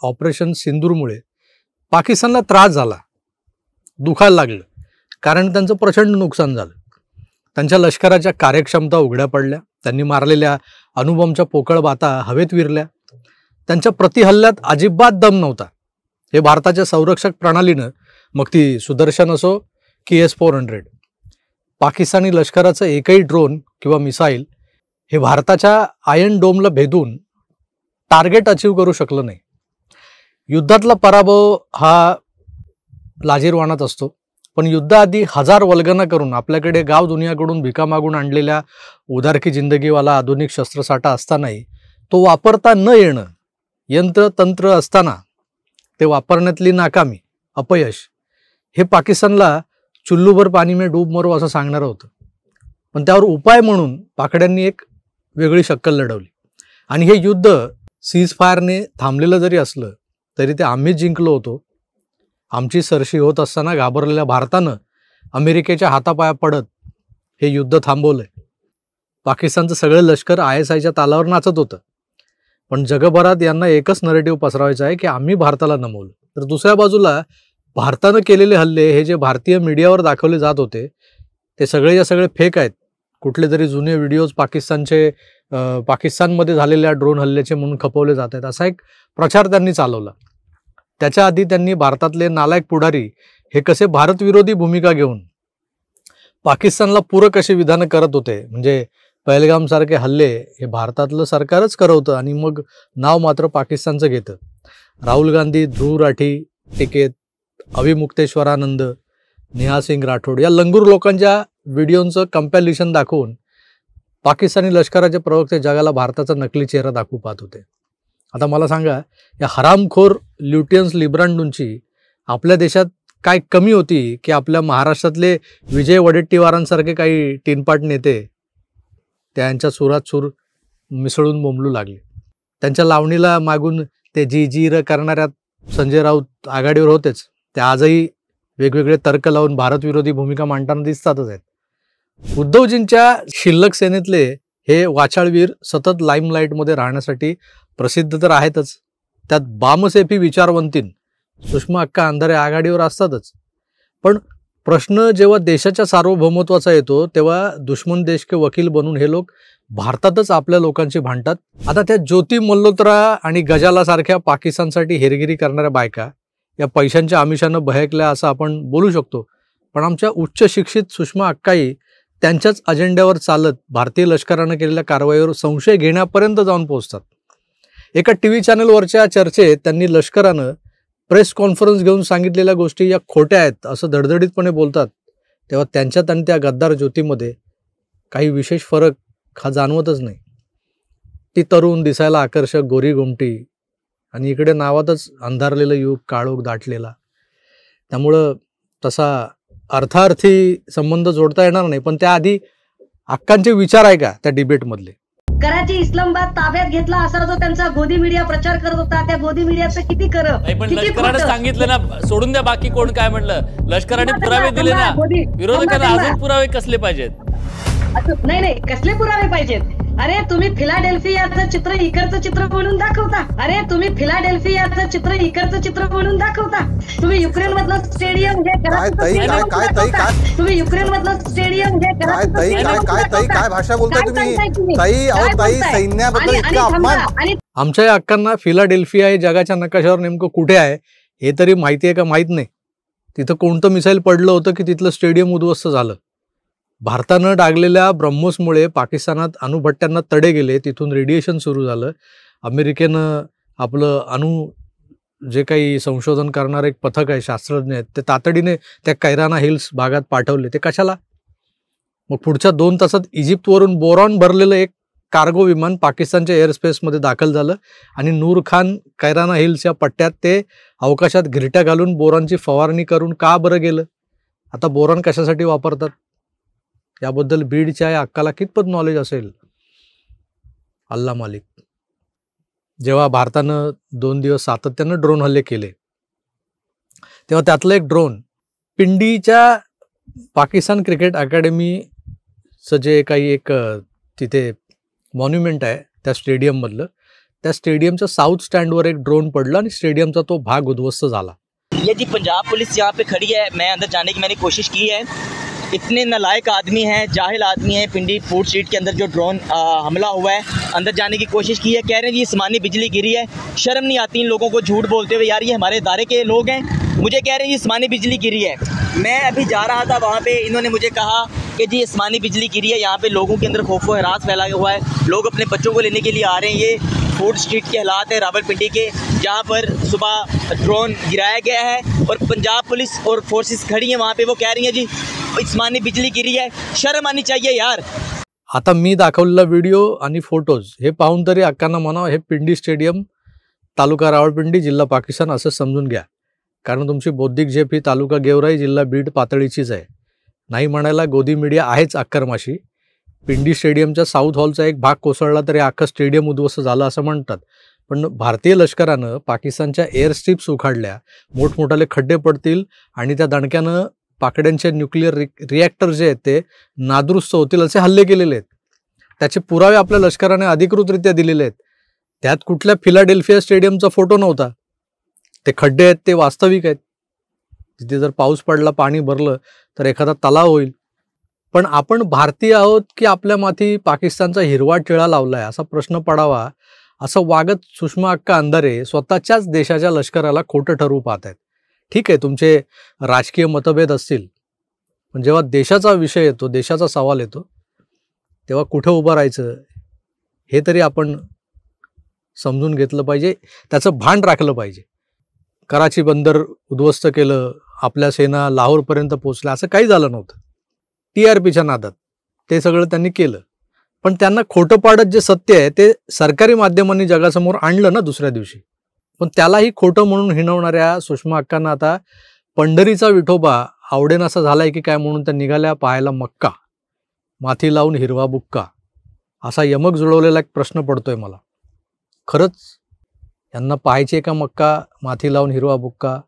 Operation सिंदूरमुळे पाकिस्तानला त्रास झाला, दुखायला लागलं, कारण त्यांचं प्रचंड नुकसान झालं. त्यांच्या लष्कराच्या कार्यक्षमता उघड्या पडल्या, त्यांनी मारलेल्या अणुबॉम्बच्या पोकळ बाता हवेत विरल्या, त्यांच्या प्रतिहल्ल्यात अजिबात दम नव्हता. हे भारताच्या संरक्षक प्रणालीनं, मग ती सुदर्शन असो की S-400, पाकिस्तानी लष्कराचं एकही ड्रोन किंवा मिसाईल हे भारताच्या आयर्न डोमला भेदून टार्गेट अचीव करू शकलं नाही. युद्धातला पराभव हा लाजिरवाणाच असतो, पण युद्धाआधी हजार वल्गना करून आपल्याकडे गाव दुनियाकडून भिका मागून आणलेल्या उदारकी जिंदगीवाला आधुनिक शस्त्रसाठा असतानाही तो वापरता न येणं, यंत्रतंत्र असताना ते वापरण्यातली नाकामी, अपयश हे पाकिस्तानला चुल्लूभर पाणी में डूब मरो असं सांगणारं होतं. पण त्यावर उपाय म्हणून पाकड्यांनी एक वेगळी शक्कल लढवली. आणि हे युद्ध सीज फायरने थांबलेलं जरी असलं तरी ते आम्हीच जिंकलो होतो. आमची सरशी होत असताना घाबरलेल्या भारतानं अमेरिकेच्या हातापाया पडत हे युद्ध थांबवलंय. पाकिस्तानचं सगळं लष्कर ISIच्या तालावर नाचत होतं, पण जगभरात यांना एकच नरेटिव्ह पसरवायचं आहे की आम्ही भारताला नमवलं. तर दुसऱ्या बाजूला भारतानं केलेले हल्ले हे जे भारतीय मीडियावर दाखवले जात होते ते सगळेच्या सगळे फेक आहेत. कुठले तरी जुने व्हिडिओज पाकिस्तानमध्ये झालेल्या ड्रोन हल्ल्याचे म्हणून खपवले जात आहेत, असा एक प्रचार त्यांनी चालवला. त्याच्या आधी त्यांनी भारतातले नालायक पुढारी हे कसे भारतविरोधी भूमिका घेऊन पाकिस्तानला पूरक अशी विधानं करत होते. म्हणजे पहलगामसारखे हल्ले हे भारतातलं सरकारच करवतं आणि मग नाव मात्र पाकिस्तानचं घेतं. राहुल गांधी, ध्रुव राठी, टिकेत, अविमुक्तेश्वरानंद, नेहा सिंग राठोड या लंगूर लोकांच्या व्हिडिओंचं कंपॅरिझन दाखवून पाकिस्तानी लष्कराचे प्रवक्ते जगाला भारताचा नकली चेहरा दाखवू पाहत होते. आता मला सांगा, या हरामखोर ल्युटियन्स लिब्रांडूंची आपल्या देशात काय कमी होती की आपल्या महाराष्ट्रातले विजय वडेट्टीवारांसारखे काही टीनपाट नेते त्यांच्या सुरात सूर मिसळून बोंबलू लागले. त्यांच्या लावणीला मागून ते जी र करणाऱ्या संजय राऊत आघाडीवर होतेच, ते आजही वेगवेगळे तर्क लावून भारतविरोधी भूमिका मांडताना दिसतातच आहेत. उद्धवजींच्या शिल्लक सेनेतले हे वाचाळवीर सतत लाईमलाईटमध्ये राहण्यासाठी प्रसिद्ध तर आहेतच, त्यात बामसेफी विचारवंतीन सुषमा अक्का अंधारे आघाडीवर असतातच. पण प्रश्न जेव्हा देशाच्या सार्वभौमत्वाचा येतो तेव्हा दुश्मन देश के वकील बनून हे लोक भारतातच आपल्या लोकांशी भांडतात. आता त्या ज्योती मल्होत्रा आणि गजाला सारख्या पाकिस्तानसाठी हेरगिरी करणाऱ्या बायका या पैशांच्या आमिषानं बहकल्या असं आपण बोलू शकतो, पण आमच्या उच्च शिक्षित सुषमा अक्काई त्यांच्याच अजेंड्यावर चालत भारतीय लष्करानं केलेल्या कारवाईवर संशय घेण्यापर्यंत जाऊन पोहोचतात. एका TV चॅनलवरच्या चर्चेत त्यांनी लष्करानं प्रेस कॉन्फरन्स घेऊन सांगितलेल्या गोष्टी या खोट्या आहेत असं धडधडीतपणे बोलतात, तेव्हा त्यांच्यात आणि त्या गद्दार ज्योतीमध्ये काही विशेष फरक हा जाणवतच नाही. ती तरुण, दिसायला आकर्षक, गोरी गोमटी आणि इकडे नावातच अंधारलेलं युग, काळोख दाटलेला. त्यामुळं तसा अर्थार्थी संबंध जोडता येणार नाही. पण त्याआधी अक्कांचे विचार आहे का त्या डिबेटमधले? कराची इस्लामाबाद ताब्यात घेतला असा जो त्यांचा गोदी मीडिया प्रचार करत होता, त्या गोदी मीडियाचं किती पण लष्कराने सांगितलं ना, सोडून द्या बाकी कोण काय म्हणलं, लष्कराने पुरावे दिले ना, विरोधकांना अजून पुरावे कसले पाहिजेत? नाही, कसले पुरावे पाहिजेत? अरे तुम्ही फिलाडेल्फियाचं चित्र इकडचं चित्र म्हणून दाखवता. तुम्ही युक्रेन मधलं स्टेडियम हे तुम्ही युक्रेन मधलं स्टेडियम हे काय भाषा बोलताय तुम्ही? सैन्याबद्दल इतका अपमान. आमच्या या अक्कांना फिलाडेल्फिया हे जगाच्या नकाशावर नेमकं कुठे आहे हे तरी माहिती आहे का माहीत नाही. तिथं कोणतं मिसाईल पडलं होतं की तिथलं स्टेडियम उद्ध्वस्त झालं. भारतानं डागलेल्या ब्रह्मोसमुळे पाकिस्तानात अणुभट्ट्यांना तडे गेले, तिथून रेडिएशन सुरू झालं. अमेरिकेनं आपलं जे काही संशोधन करणारं एक पथक आहे, शास्त्रज्ञ आहेत, ते तातडीने त्या कैराना हिल्स भागात पाठवले. ते कशाला? मग पुढच्या 2 तासात इजिप्तवरून बोरॉन भरलेलं एक कार्गो विमान पाकिस्तानच्या एअरस्पेसमध्ये दाखल झालं आणि नूर खान कैराना हिल्स या पट्ट्यात ते अवकाशात घिरट्या घालून बोरॉनची फवारणी करून का बरं गेलं? आता बोरॉन कशासाठी वापरतात याबद्दल बीडच्या या अक्काला कितपत नॉलेज असेल? अल्ला मालिक. जेव्हा भारतानं 2 दिवस सातत्यानं ड्रोन हल्ले केले तेव्हा त्यातलं एक ड्रोन पिंडीच्या पाकिस्तान क्रिकेट अकॅडमीचं जे काही एक तिथे मॉन्युमेंट आहे त्या स्टेडियममधलं, त्या स्टेडियमच्या साऊथ स्टँडवर एक ड्रोन पडला आणि स्टेडियमचा तो भाग उद्ध्वस्त झाला. ये जी पंजाब पुलिस यहाँ पे खड़ी है, मैं अंदर जाने की मैंने कोशिश की है. इतने नालायक आदमी हैं, जाहिल आदमी हैं. पिंडी फूड स्ट्रीट के अंदर जो ड्रोन हमला हुआ है, अंदर जाने की कोशिश की है. कह रहे हैं जी आसमानी बिजली गिरी है. शर्म नहीं आती इन लोगों को झूठ बोलते हुए. यार ये हमारे इदारे के लोग हैं, मुझे कह रहे हैं जी आसमानी बिजली गिरी है. मैं अभी जा रहा था वहाँ पे, इन्होंने मुझे कहा कि जी आसमानी बिजली गिरी है. यहाँ पे लोगों के अंदर खौफ व हरास फैला हुआ है. लोग अपने बच्चों को लेने के लिए आ रहे हैं. ये फूड स्ट्रीट के हालात है रावलपिंडी के, जहाँ पर सुबह ड्रोन गिराया गया है और पंजाब पुलिस और फोर्सेस खड़ी हैं वहाँ पे. वो कह रही हैं जी आसमानी बिजली गिरी है. शर्म आनी चाहिए यार. आता मी दाखवलेला व्हिडिओ आणि फोटोज हे पाहून तरी अक्कांना म्हणावं हे पिंडी स्टेडियम, तालुका रावळपिंडी, जिल्हा पाकिस्तान असं समजून घ्या. कारण तुमची बौद्धिक झेप ही तालुका गेवराई, जिल्हा बीड पातळीचीच आहे. नाही म्हणायला गोदी मीडिया आहेच अक्करमाशी. पिंडी स्टेडियमच्या साऊथ हॉलचा एक भाग कोसळला तरी अख्खं स्टेडियम उद्ध्वस्त झालं असं म्हणतात. पण भारतीय लष्करानं पाकिस्तानच्या एअर स्ट्रिप्स उखाडल्या, मोठमोठाले खड्डे पडतील आणि त्या दणक्यानं पाकड्यांचे न्यूक्लिअर रिॲक्टर जे आहेत ते नादुरुस्त होतील असे हल्ले केलेले आहेत. त्याचे पुरावे आपल्या लष्कराने अधिकृतरित्या दिलेले आहेत. त्यात कुठल्या फिलाडेल्फिया स्टेडियमचा फोटो नव्हता. ते खड्डे आहेत ते वास्तविक आहेत. तिथे जर पाऊस पडला, पाणी भरलं तर एखादा तलाव होईल. पण आपण भारतीय आहोत की आपल्या माथी पाकिस्तानचा हिरवा टिळा लावलाय असा प्रश्न पडावा असं वागत सुषमा अक्का अंधारे स्वतःच्याच देशाच्या लष्कराला खोटं ठरवू पाहत आहेत. ठीक आहे, तुमचे राजकीय मतभेद असतील, पण जेव्हा देशाचा विषय येतो, देशाचा सवाल येतो, तेव्हा कुठं उभं राहायचं हे तरी आपण समजून घेतलं पाहिजे, त्याचं भान राखलं पाहिजे. कराची बंदर उद्ध्वस्त केलं, आपल्या सेना लाहोरपर्यंत पोहोचल्या, असं काही झालं नव्हतं. TRPच्या नादात ते सगळं त्यांनी केलं. पण त्यांना खोटं पाडत जे सत्य आहे ते सरकारी माध्यमांनी जगासमोर आणलं ना दुसऱ्या दिवशी. पण त्यालाही खोटं म्हणून हिणवणाऱ्या सुषमा अक्कांना आता पंढरीचा विठोबा आवडेनासा झालाय की काय म्हणून त्या निघाल्या पाहायला मक्का, माथी लावून हिरवा बुक्का. असा यमक जुळवलेला एक प्रश्न पडतोय मला. खरंच यांना पाहायचे का मक्का, माथी लावून हिरवा बुक्का?